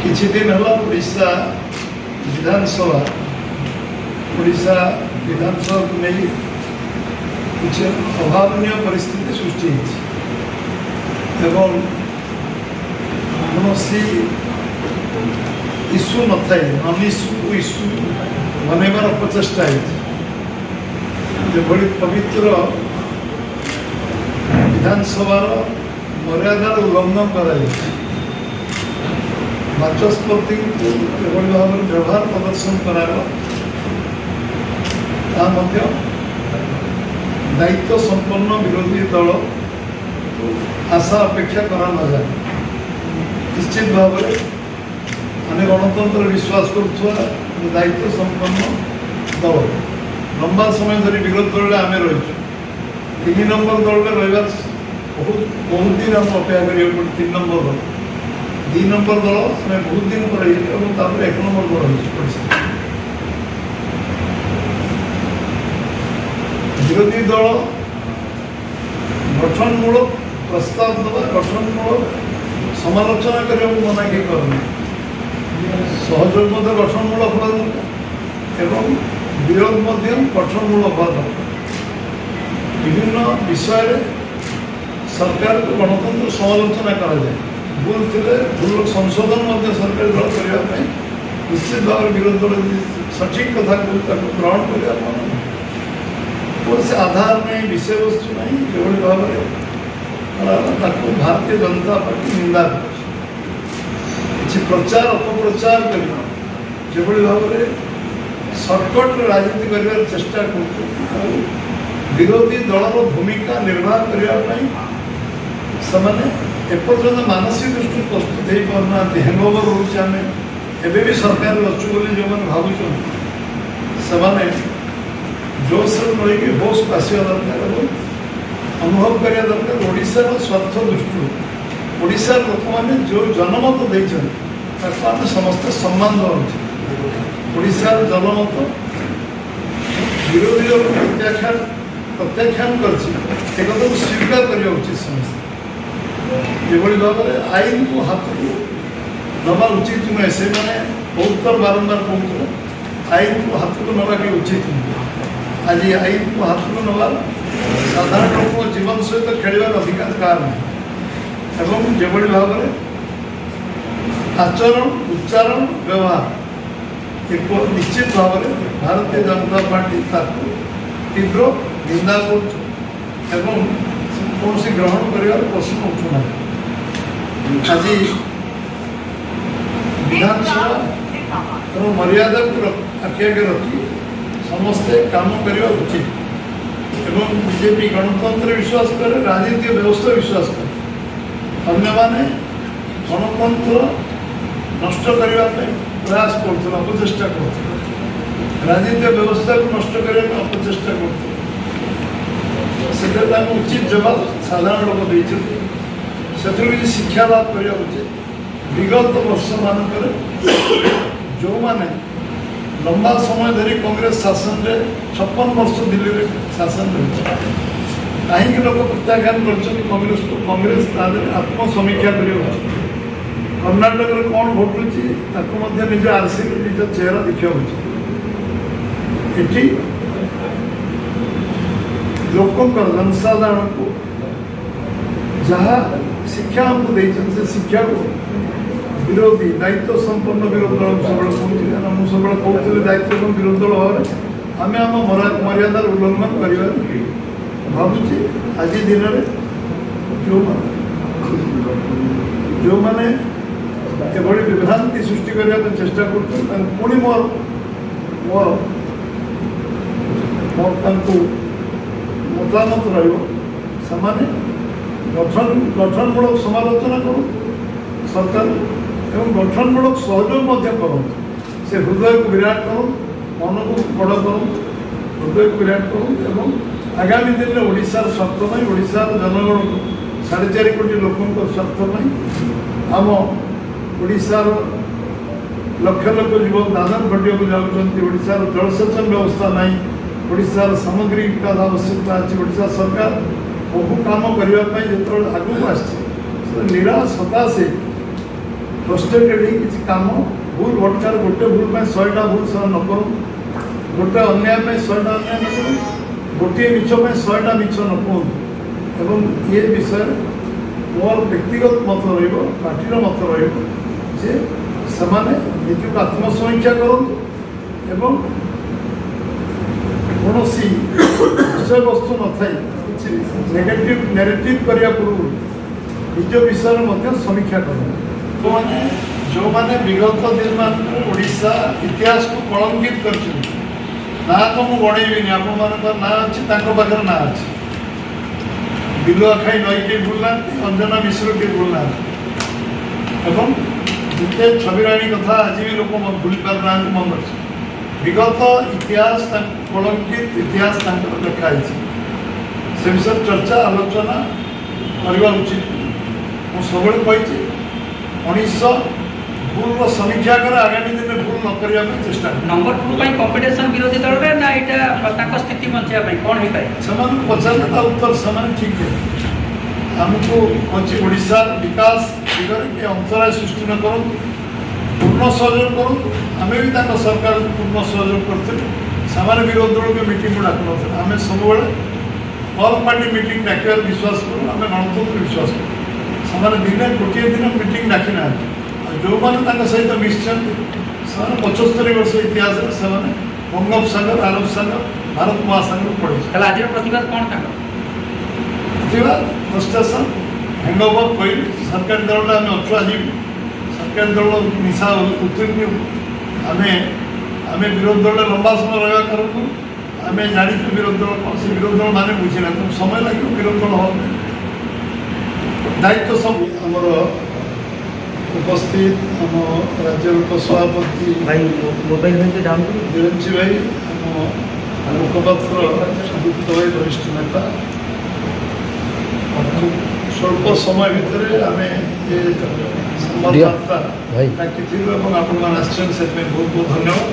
किसी दिन है उड़ीसा विधानसभा को नहीं कुछ अभावनीय परिस्थिति सृष्टि एवं कौन इश्यू न था नन इश्यू बनइबार प्रचेषा जो पवित्र विधानसभा मर्यादार उल्लंघन कर बाचस्पति को भाव में व्यवहार प्रदर्शन करावा दायित्व संपन्न विरोधी दल आशा अपेक्षा करा न जाए। निश्चित भाव में आम गणतंत्र विश्वास करुवा दायित्व संपन्न दल लंबा समय धरी विरोध दल आम रही 3 नंबर दल में रहा बहुत दिन आम अपेक्षा करा 3 नंबर दल 2 नंबर दल आम बहुत दिन पर 1 नंबर दल विरोधी दल गठनमूलक प्रस्ताव देवा गठनमूलक समालोचना करने मना कि करना सहयोग गठनमूलक हवा दरकार एवं विरोध गठनमूलक हवा दरकार। विभिन्न विषय सरकार को गणतंत्र समालोचना कराए भूल थे भूल संशोधन सरकारी दल करने निश्चित भाव विरोध दल सठिक कथा को ग्रहण कर से आधार नहीं विषय वस्तु नहीं जो भाव में भारतीय जनता पार्टी निंदा कर प्रचार अपप्रचार करना जो भाव में सर्टकट राजनीति कर चेष्टा कर विरोधी दलर भूमिका निर्वाह करने एपर्यंत मानसिक दृष्टि प्रस्तुत हो पारना हैंगओवर रोचे आम एवं भी सरकार अच्छु बोली जो मैंने भावुँ से जोश रही होश आसवा दरकार अनुभव करने दरकार ओडिशार स्वार्थ दृष्टि ओडिशार लोक मैंने जो जनमत देते आम समस्ते सम्मान दे ओडिशार जनमत विरोधी दल प्रत्याख्यान कर स्वीकार करने उचित समस्ते जो भाव में आईन को हाथ को नवा उचित नुहे से मैंने बहुत थर बारंबार कहते आईन को हाथ को नवा कि उचित नुहे आज आईन को हाथ को नवा साधारण लोक जीवन सहित खेल अधिकार कार नहीं जो भाव में आचरण उच्चारण व्यवहार एक निश्चित भाव में भारतीय जनता पार्टी तीव्र निंदा कर कौन ग्रहण कर प्रश्न उठुना आज विधानसभा मर्यादा को आखि आगे रखी समस्ते काम करने उचित एवं बीजेपी गणतंत्र विश्वास करे राजनीतिक व्यवस्था विश्वास करे अन्य माने गणतंत्र नष्ट करने प्रयास कर अपचेषा कर राजनीतिक व्यवस्था को नष्ट करने अपचेषा कर उचित जवाब साधारण लोक देते शिक्षा लाभ करने उचित विगत वर्ष मानक जो माने लंबा समय धरी कांग्रेस शासन में 56 वर्ष दिल्ली में शासन रही कहीं लोग प्रत्याख्यान कर कांग्रेस आत्मसमीक्षा कर कर्णाटक में कौन घटुची निज आरसी निज चेहरा देखा ये लोक जनसाधारण को जहाँ शिक्षा हमको देते शिक्षा को विरोधी दायित्व संपन्न विरोधी दल सब कहूँ सब कहते दायित्व विरोधी दल भाव में आम आम मर्यादार उल्लंघन कर भावुँ आज दिन में जो मैंने एभली विभ्रांति सृष्टि करने चेष्टा कर पुणी मोर मोर मतामत रही गठनमूलक समालोचना करूँ सरकार एवं गठनमूलक सहयोग करूँ से हृदय को विराट करूँ मन को बड़ करूँ हृदय को विराट करूँ एवं आगामी दिन में ओडिशार स्वार्थ में ओडिशार जनगण 4.5 कोटी लोकों स्वार्थ में आम ओडिशार लक्ष लक्ष युवक दादन घटिया को जाऊँच ओडिशार जलसेचन व्यवस्था नहीं ओडिशार सामग्री विकास आवश्यकता अच्छी ओडिशा सरकार बहु काम करने जो आगू आस निराश हताश फ्रस्ट्रेटेड हो किसी काम भूल भटकार गोटे भूल में 100टा भूल से न करूँ गोटे अन्याय में 100टा अन्याय न करूँ गोटे मिछ में 100टा मिछ न कहूँ एवं ये विषय मोर व्यक्तिगत मत पार्टीर मत जे सेमाने निजक आत्मसमीक्षा करूँ एवं कौन विषय वस्तु न थी किसी नेगेटिव नैरेटिव करने पूर्व निज विषय समीक्षा करूँ जो मैंने विगत दिन में ओडिशा इतिहास को कलंकित कर ना तो मुझे गणेबी आप ना अच्छी पाखे ना अच्छी बिलुआ खाई नई के भूलना अंजना मिश्र के भूलना एवं जिते छविराणी कथा आज भी लोग भूल पार ना मन रखी विगत इतिहास कलंकित इतिहास लिखाई से विषय चर्चा आलोचना करवा उचित मुझे सब कही मनीष भूल समीक्षा कर आगामी दिन में भूल न करने चेष्टा नंबर 2 कंपिटिशन विरोधी दल रे ना एटा स्थिति बचाई कौन हो पाए से पचारे उत्तर से ठीक है आमको अच्छी ओडिशा विकास दिगरे कि अंतराय सृष्टि न करूँ पूर्ण सहयोग करूँ आम भी सरकार पूर्ण सहयोग करते से विरोध दल के मीटिंग को डाक न आम सब ऑल पार्टी मीटिंग डाक विश्वास करूँ आम गणतंत्र विश्वास करूँ से दिने गोटे दिन मीटिंग डाकी ना जो मैंने सहित मिशन से 75 वर्ष इतिहास से बंगोप सागर आरब सागर भारत महासागर पड़े आज प्रतिवाद कौन प्रतिवाद फ्रस्ट्रेशन हैंगओवर कह सरकारी दल आम अच्छु आज सरकारी दल निशा उत्तीर्ण आम आम विरोध दल लंबा समय रहा कारण आम जानी विरोध दल कौन से विरोध दल मैंने बुझीना तो समय लगे विरोध दल हम दायित्व सब आमर उपस्थित आम राज्य उपसभापति भाई मोबाइल में बीरंजी भाई आम मुखपात्र संयुक्त भाई वरिष्ठ नेता खूब स्वल्प समय भितर आम ये संवाददाता डाकी आप बहुत बहुत धन्यवाद।